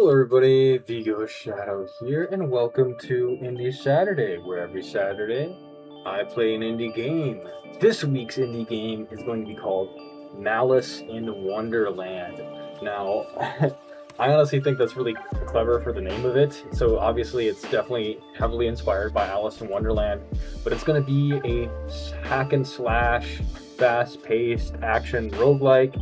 Hello everybody, Vigo'sShadow here, and welcome to Indie Saturday, where every Saturday I play an indie game. This week's indie game is going to be called Malice in Wonderland. Now, I honestly think that's really clever for the name of it, so obviously it's definitely heavily inspired by Alice in Wonderland, but it's going to be a hack and slash, fast-paced action roguelike.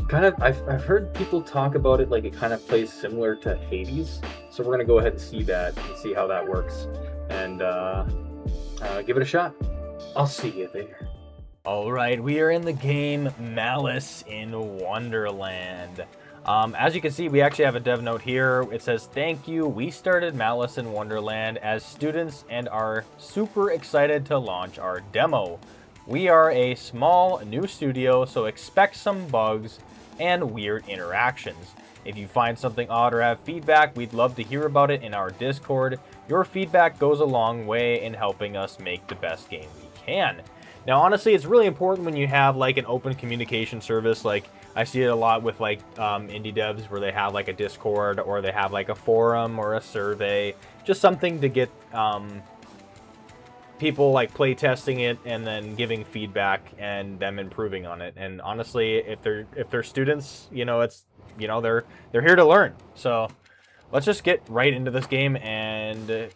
I've heard people talk about it like it kind of plays similar to Hades, so we're gonna go ahead and see that and see how that works, and give it a shot. I'll see you there. All right, we are in the game Malice in Wonderland. As you can see, we actually have a dev note here. It says, "Thank you. We started Malice in Wonderland as students and are super excited to launch our demo. We are a small new studio, so expect some bugs and weird interactions. If you find something odd or have feedback, we'd love to hear about it in our Discord. Your feedback goes a long way in helping us make the best game we can." Now, honestly, it's really important when you have like an open communication service. Like I see it a lot with like indie devs where they have like a Discord or they have like a forum or a survey, just something to get people like play testing it and then giving feedback and them improving on it. And honestly, if they're students, they're here to learn. So let's just get right into this game and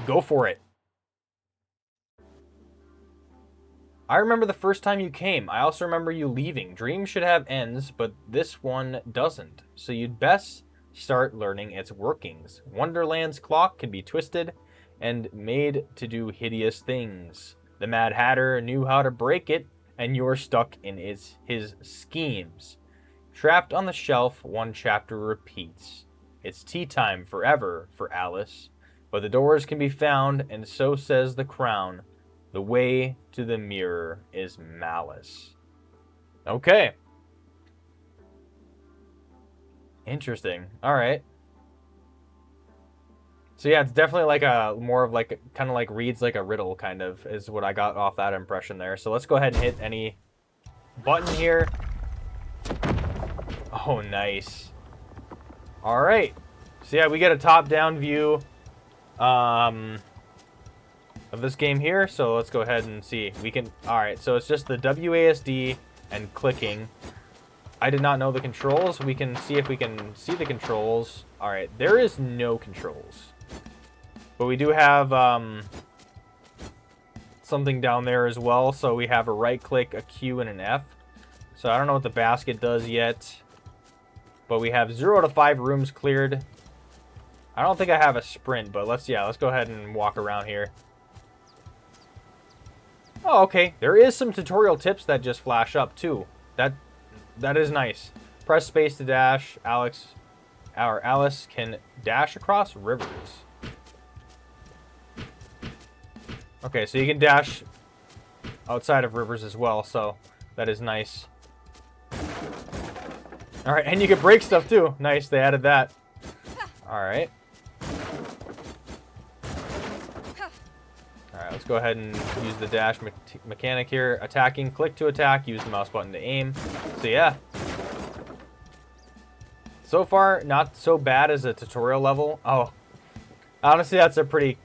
go for it. I remember the first time you came. I also remember you leaving. Dreams should have ends, but this one doesn't. So you'd best start learning its workings. Wonderland's clock can be twisted and made to do hideous things. The Mad Hatter knew how to break it, and you're stuck in his schemes. Trapped on the shelf, one chapter repeats. It's tea time forever for Alice, but the doors can be found, and so says the crown. The way to the mirror is Malice. Okay. Interesting. All right. So yeah, it's definitely like a more of like kind of like reads like a riddle kind of is what I got off that impression there. So let's go ahead and hit any button here. Oh, nice. All right. So yeah, we get a top-down view of this game here. So let's go ahead and see. We can. All right. So it's just the WASD and clicking. I did not know the controls. We can see if we can see the controls. All right. There is no controls. But we do have something down there as well. So we have a right click, a Q, and an F. So I don't know what the basket does yet. But we have 0 to 5 rooms cleared. I don't think I have a sprint, but let's go ahead and walk around here. Oh, okay. There is some tutorial tips that just flash up too. That is nice. Press space to dash. Alice can dash across rivers. Okay, so you can dash outside of rivers as well, so that is nice. All right, and you can break stuff too. Nice, they added that. All right. All right, let's go ahead and use the dash mechanic here. Attacking, click to attack, use the mouse button to aim. So yeah. So far, not so bad as a tutorial level. Oh, honestly, that's a pretty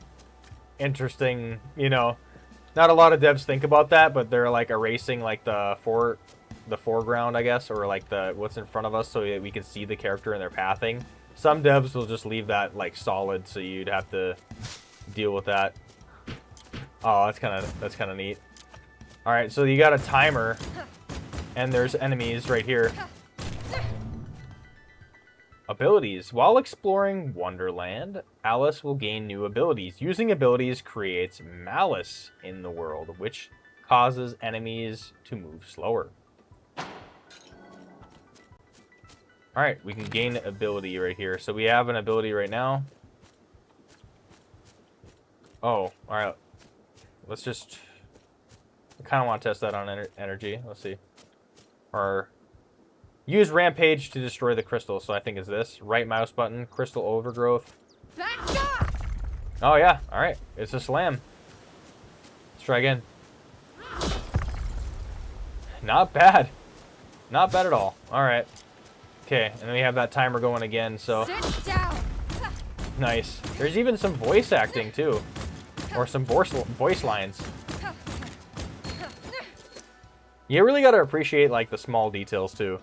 interesting, not a lot of devs think about that, but they're like erasing like the foreground, I guess, or like what's in front of us so that we can see the character and their pathing. Some devs will just leave that like solid, so you'd have to deal with that. Oh, that's kind of neat. All right, so you got a timer, and there's enemies right here. Abilities. While exploring Wonderland, Alice will gain new abilities. Using abilities creates malice in the world, which causes enemies to move slower. Alright, we can gain ability right here. So we have an ability right now. Oh, alright. Let's just... I kind of want to test that on energy. Let's see. Or... Use Rampage to destroy the crystal. So I think it's this. Right mouse button. Crystal overgrowth. Oh, yeah. All right. It's a slam. Let's try again. Not bad. Not bad at all. All right. Okay, and then we have that timer going again, so... Sit down. Nice. There's even some voice acting, too. Or some voice lines. You really gotta appreciate, like, the small details, too.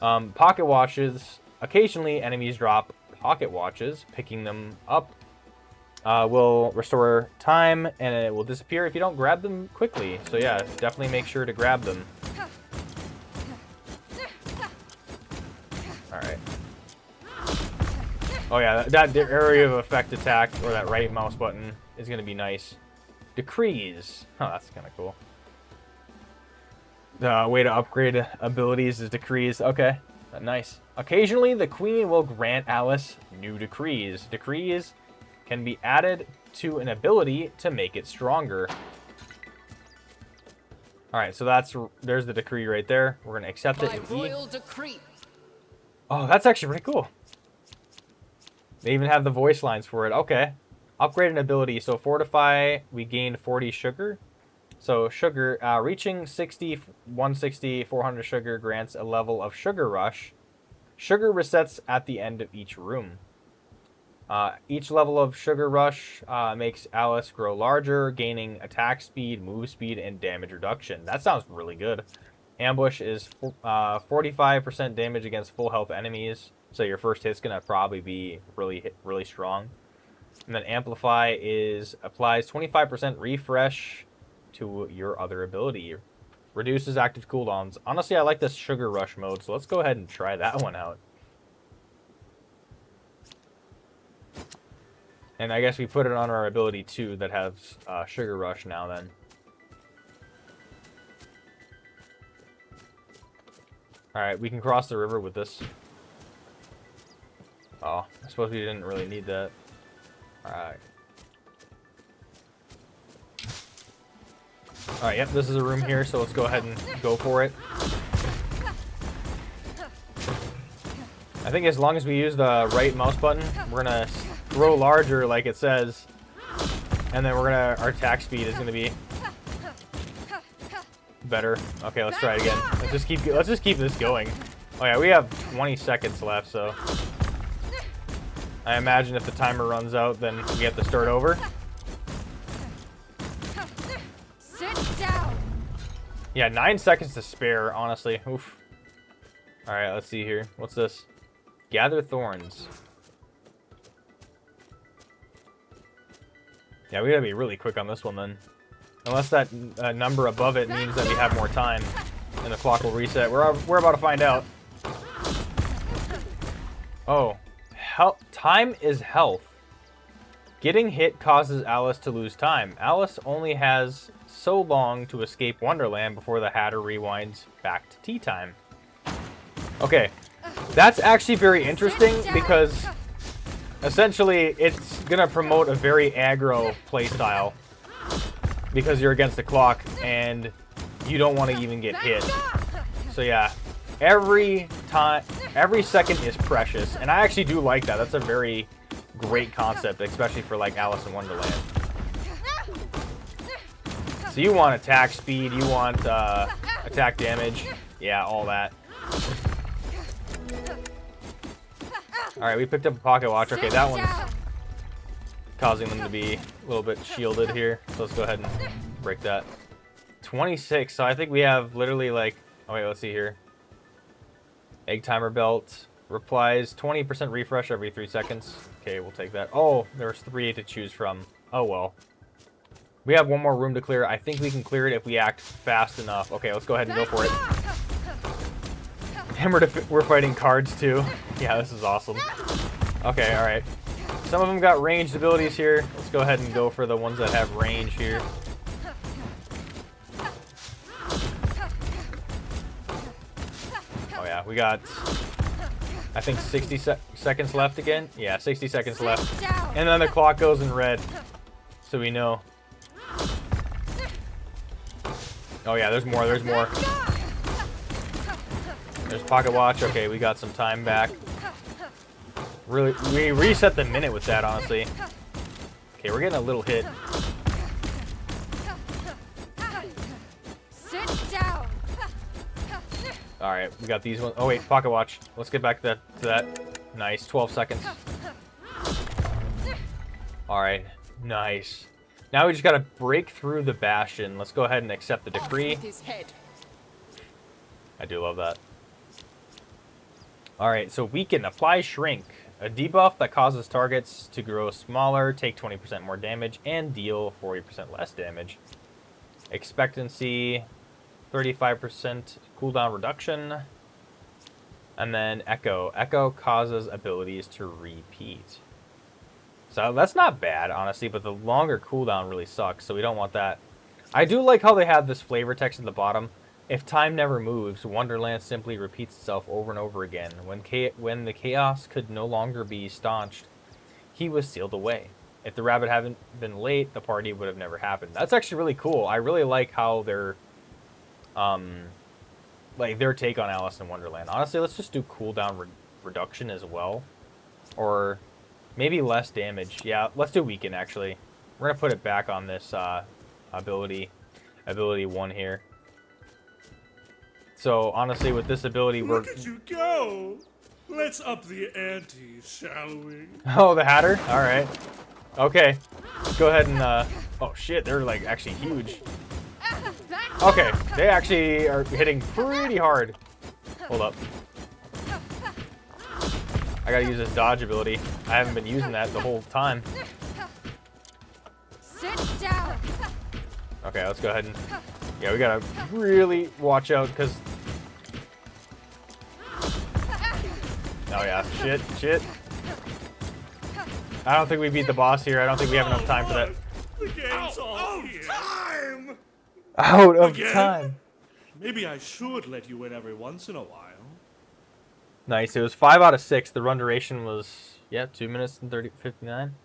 Pocket watches. Occasionally, enemies drop pocket watches. Picking them up will restore time, and it will disappear if you don't grab them quickly. So yeah, definitely make sure to grab them. Alright. Oh yeah, that area of effect attack, or that right mouse button, is going to be nice. Decrees. Oh, that's kind of cool. The way to upgrade abilities is decrees. Okay, nice. Occasionally, the queen will grant Alice new decrees. Decrees can be added to an ability to make it stronger. Alright, so there's the decree right there. We're going to accept it with E. Royal decree. Oh, that's actually pretty cool. They even have the voice lines for it. Okay. Upgrade an ability. So fortify, we gained 40 sugar. So sugar, reaching 60, 160, 400 sugar grants a level of sugar rush. Sugar resets at the end of each room. Each level of sugar rush makes Alice grow larger, gaining attack speed, move speed, and damage reduction. That sounds really good. Ambush is 45% damage against full health enemies. So your first hit's gonna probably be really strong. And then Amplify applies 25% refresh to your other ability. Reduces active cooldowns. Honestly, I like this Sugar Rush mode, so let's go ahead and try that one out. And I guess we put it on our ability too that has Sugar Rush now then. Alright, we can cross the river with this. Oh, I suppose we didn't really need that. Alright. Alright, yep, this is a room here, so let's go ahead and go for it. I think as long as we use the right mouse button, we're gonna grow larger like it says. And then our attack speed is gonna be better. Okay, let's try it again. Let's just keep this going. Oh yeah, we have 20 seconds left, so I imagine if the timer runs out, then we have to start over. Sit down. Yeah, 9 seconds to spare, honestly. Oof. Alright, let's see here. What's this? Gather thorns. Yeah, we gotta be really quick on this one then. Unless that number above it means that we have more time and the clock will reset. We're about to find out. Oh. Time is health. Getting hit causes Alice to lose time. Alice only has so long to escape Wonderland before the Hatter rewinds back to tea time. Okay, that's actually very interesting because essentially it's gonna promote a very aggro playstyle because you're against the clock and you don't want to even get hit. So yeah, every second is precious, and I actually do like that. That's a very great concept, especially for like Alice in Wonderland. So you want attack speed, you want attack damage, yeah, all that. Alright, we picked up a pocket watch. Okay, that one's causing them to be a little bit shielded here. So let's go ahead and break that. 26, so I think we have literally like, oh wait, let's see here. Egg timer belt. Replies 20% refresh every 3 seconds. Okay, we'll take that. Oh, there's 3 to choose from. Oh well. We have one more room to clear. I think we can clear it if we act fast enough. Okay, let's go ahead and go for it. And we're fighting cards too. Yeah, this is awesome. Okay, alright. Some of them got ranged abilities here. Let's go ahead and go for the ones that have range here. Oh yeah, we got, I think 60 seconds left again. Yeah, 60 seconds left. And then the clock goes in red. So we know. Oh yeah, there's more, there's more. There's pocket watch. Okay, we got some time back. Really, we reset the minute with that, honestly. Okay, we're getting a little hit. Sit down. All right, we got these ones. Oh wait, pocket watch. Let's get back to that. Nice, 12 seconds. All right, nice. Now we just gotta break through the bastion. Let's go ahead and accept the decree. I do love that. All right, so weaken, apply shrink. A debuff that causes targets to grow smaller, take 20% more damage, and deal 40% less damage. Expectancy, 35% cooldown reduction. And then Echo. Echo causes abilities to repeat. So that's not bad, honestly, but the longer cooldown really sucks, so we don't want that. I do like how they have this flavor text at the bottom. If time never moves, Wonderland simply repeats itself over and over again. When the chaos could no longer be staunched, he was sealed away. If the rabbit hadn't been late, the party would have never happened. That's actually really cool. I really like how they're, like their take on Alice in Wonderland. Honestly, let's just do cooldown reduction as well, or maybe less damage. Yeah, let's do weaken. Actually, we're gonna put it back on this ability 1 here. So honestly, with this ability, Look at you go! Let's up the ante, shall we? Oh, the Hatter? All right. Okay. Let's go ahead and oh shit, they're like actually huge. Okay, they actually are hitting pretty hard. Hold up. I gotta use this dodge ability. I haven't been using that the whole time. Sit down. Okay, let's go ahead and... Yeah, we gotta really watch out, because... Oh yeah, shit. I don't think we beat the boss here. I don't think we have enough time for that. The game's all here. Time! Out of Again? time. Maybe I should let you in every once in a while. Nice, it was 5 out of 6. The run duration was, yeah, 2 minutes and 59.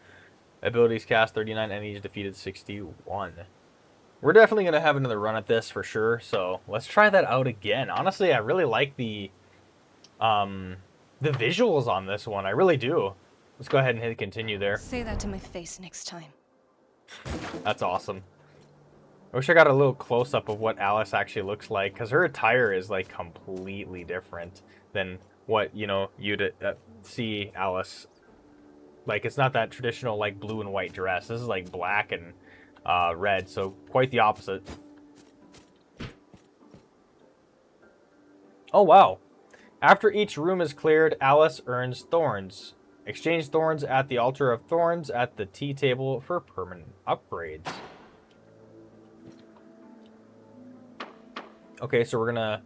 Abilities cast 39, enemies defeated 61. We're definitely going to have another run at this for sure, so let's try that out again. Honestly, I really like the visuals on this one. I really do. Let's go ahead and hit continue there. Say that to my face next time. That's awesome. I wish I got a little close-up of what Alice actually looks like, because her attire is, like, completely different than what, you know, you'd see Alice. Like, it's not that traditional, like, blue and white dress. This is, like, black and red, so quite the opposite. Oh, wow. After each room is cleared, Alice earns thorns. Exchange thorns at the altar of thorns at the tea table for permanent upgrades. Okay, so we're gonna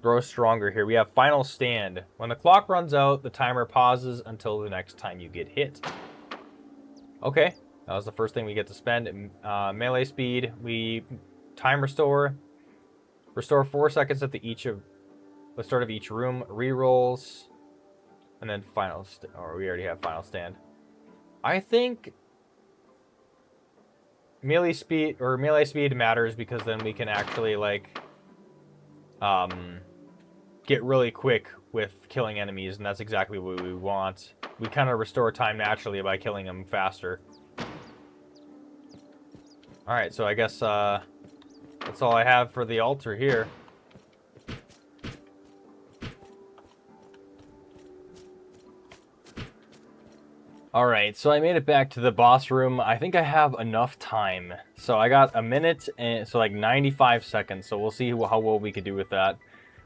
grow stronger here. We have final stand. When the clock runs out, the timer pauses until the next time you get hit. Okay, that was the first thing we get to spend. Melee speed, we time restore. Restore 4 seconds at the start of each room. Rerolls. And then final or we already have final stand. I think melee speed matters because then we can actually like get really quick with killing enemies, and that's exactly what we want. We kind of restore time naturally by killing them faster. Alright, so I guess that's all I have for the altar here. Alright, so I made it back to the boss room. I think I have enough time. So I got a minute, and so like 95 seconds, so we'll see how well we could do with that.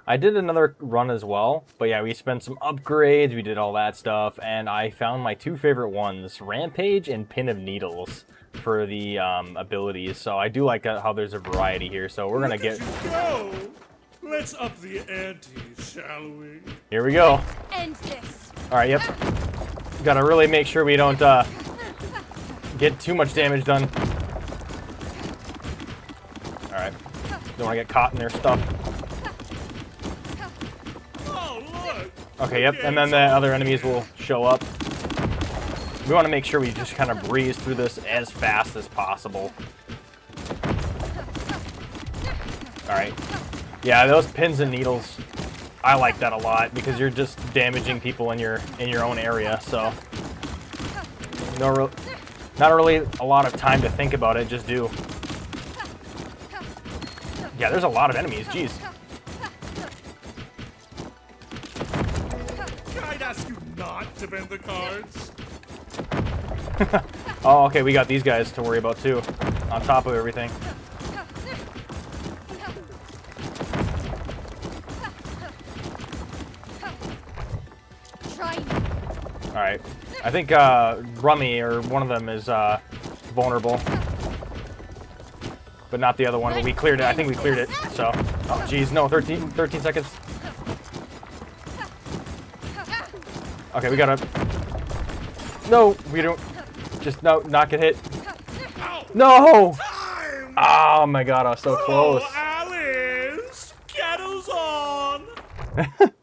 I did another run as well, but yeah, we spent some upgrades, we did all that stuff, and I found my 2 favorite ones, Rampage and Pin of Needles, for the abilities. So I do like how there's a variety here, so we're gonna get... Go! Let's up the ante, shall we? Here we go. End this. Alright, yep. Gotta really make sure we don't get too much damage done. Alright. Don't want to get caught in their stuff. Oh, look! Okay, yep, and then the other enemies will show up. We want to make sure we just kind of breeze through this as fast as possible. Alright. Yeah, those pins and needles, I like that a lot because you're just damaging people in your own area, so not really a lot of time to think about it, just do. Yeah, there's a lot of enemies, jeez. not to bend the cards? Oh, okay, we got these guys to worry about too, on top of everything. Try me. Alright. I think Rummy, or one of them, is vulnerable. But not the other one, but we cleared it. I think we cleared it, so... Oh, jeez, no, 13 seconds. Okay, we gotta... No, we don't... Just, no, not get hit. No! Time! Oh my god, I was so close. Oh, Alice! Kettle's on!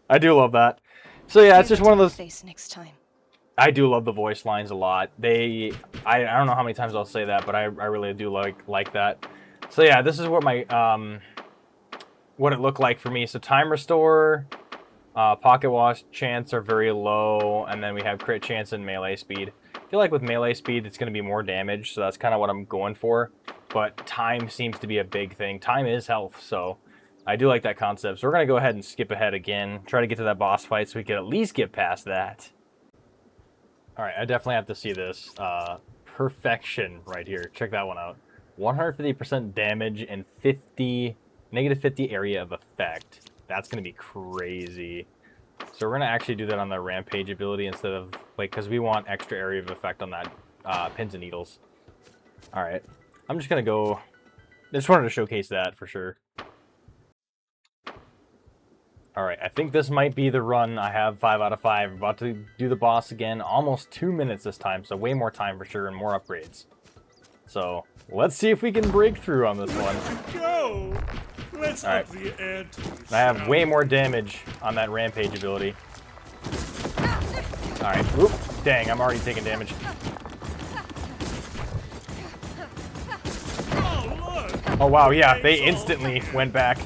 I do love that. So yeah, it's just one of those... Face next time. I do love the voice lines a lot. I don't know how many times I'll say that, but I really do like that. So yeah, this is what my what it looked like for me. So time restore, pocket watch chance are very low, and then we have crit chance and melee speed. I feel like with melee speed, it's going to be more damage, so that's kind of what I'm going for. But time seems to be a big thing. Time is health, so I do like that concept. So we're going to go ahead and skip ahead again, try to get to that boss fight so we can at least get past that. All right, I definitely have to see this. Perfection right here. Check that one out. 150% damage and negative 50 area of effect. That's going to be crazy. So we're going to actually do that on the Rampage ability instead of, like, because we want extra area of effect on that pins and needles. All right. I'm just going to go... I just wanted to showcase that for sure. All right, I think this might be the run. I have 5 out of 5. I'm about to do the boss again. Almost 2 minutes this time, so way more time for sure and more upgrades. So let's see if we can break through on this one. Go! Let's All right. up the ante. I have way more damage on that Rampage ability. All right, oop, dang, I'm already taking damage. Oh, look! Oh wow, yeah, they instantly went back.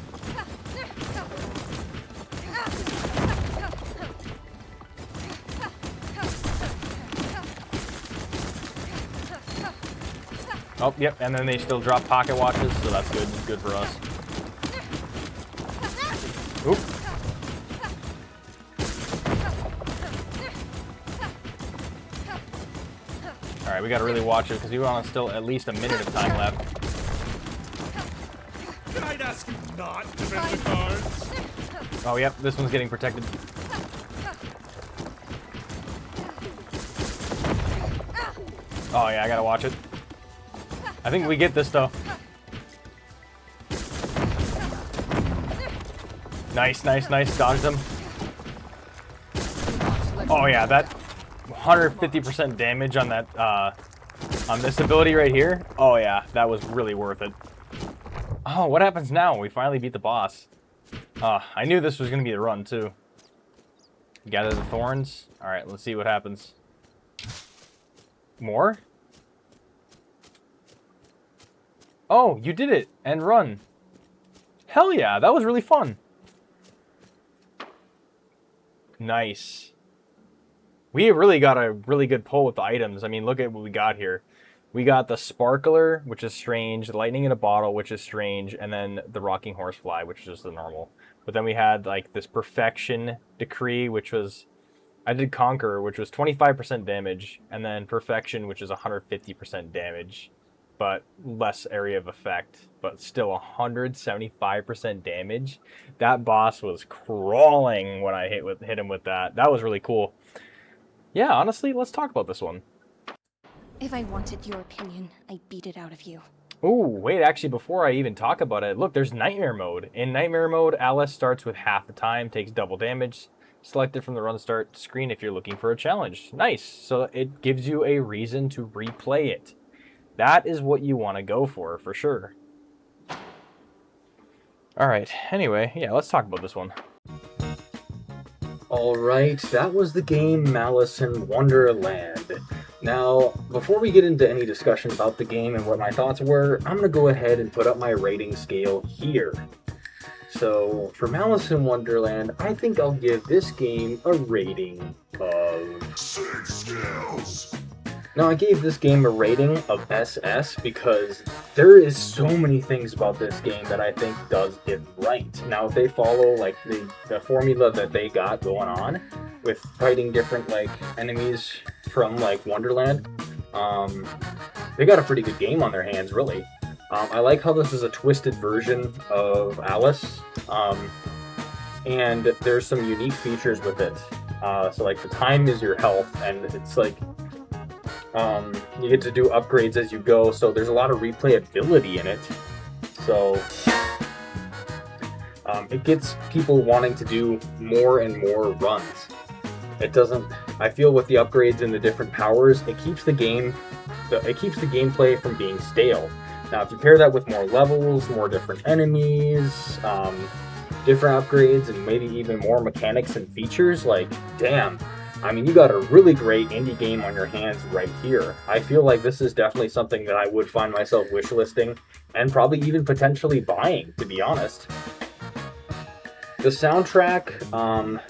Oh, yep, and then they still drop pocket watches, so that's good. Good for us. Oop. Alright, we gotta really watch it, because we want still at least a minute of time left. I'd ask you not to bend the cards. Oh, yep, this one's getting protected. Oh, yeah, I gotta watch it. I think we get this, though. Nice, nice, nice. Dodged him. Oh, yeah, that 150% damage on that, on this ability right here. Oh, yeah, that was really worth it. Oh, what happens now? We finally beat the boss. I knew this was going to be the run, too. Gather the thorns. All right, let's see what happens. More? Oh, you did it! And run. Hell yeah, that was really fun. Nice. We really got a really good pull with the items. I mean, look at what we got here. We got the Sparkler, which is strange, the Lightning in a Bottle, which is strange, and then the Rocking Horsefly, which is just the normal. But then we had, like, this Perfection Decree, which was... I did Conqueror, which was 25% damage, and then Perfection, which is 150% damage, but less area of effect, but still 175% damage. That boss was crawling when I hit him with that. That was really cool. Yeah, honestly, let's talk about this one. If I wanted your opinion, I'd beat it out of you. Oh, wait, actually, before I even talk about it, look, there's Nightmare Mode. In Nightmare Mode, Alice starts with half the time, takes double damage. Select it from the run start screen if you're looking for a challenge. Nice. So it gives you a reason to replay it. That is what you want to go for sure. All right. Anyway, yeah, let's talk about this one. All right, that was the game Malice in Wonderland. Now, before we get into any discussion about the game and what my thoughts were, I'm going to go ahead and put up my rating scale here. So, for Malice in Wonderland, I think I'll give this game a rating of 6 scales. Now, I gave this game a rating of SS because there is so many things about this game that I think does it right. Now, if they follow like the formula that they got going on with fighting different like enemies from like Wonderland, they got a pretty good game on their hands, really. I like how this is a twisted version of Alice, and there's some unique features with it. So like the time is your health, and it's like you get to do upgrades as you go, so there's a lot of replayability in it. So it gets people wanting to do more and more runs. It doesn't. I feel with the upgrades and the different powers, it keeps the gameplay from being stale. Now, if you pair that with more levels, more different enemies, different upgrades, and maybe even more mechanics and features, like, damn. I mean, you got a really great indie game on your hands right here. I feel like this is definitely something that I would find myself wishlisting and probably even potentially buying, to be honest. The soundtrack,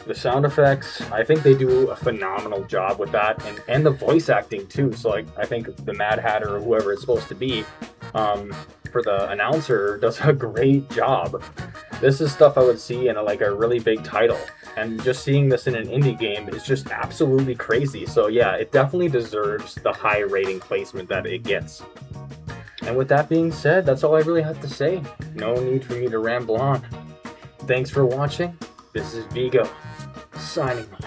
the sound effects, I think they do a phenomenal job with that, and the voice acting too. So like, I think the Mad Hatter or whoever it's supposed to be, for the announcer, does a great job. This is stuff I would see in a really big title, and just seeing this in an indie game is just absolutely crazy. So yeah, it definitely deserves the high rating placement that it gets. And with that being said, that's all I really have to say. No need for me to ramble on. Thanks for watching. This is Vigo, signing off.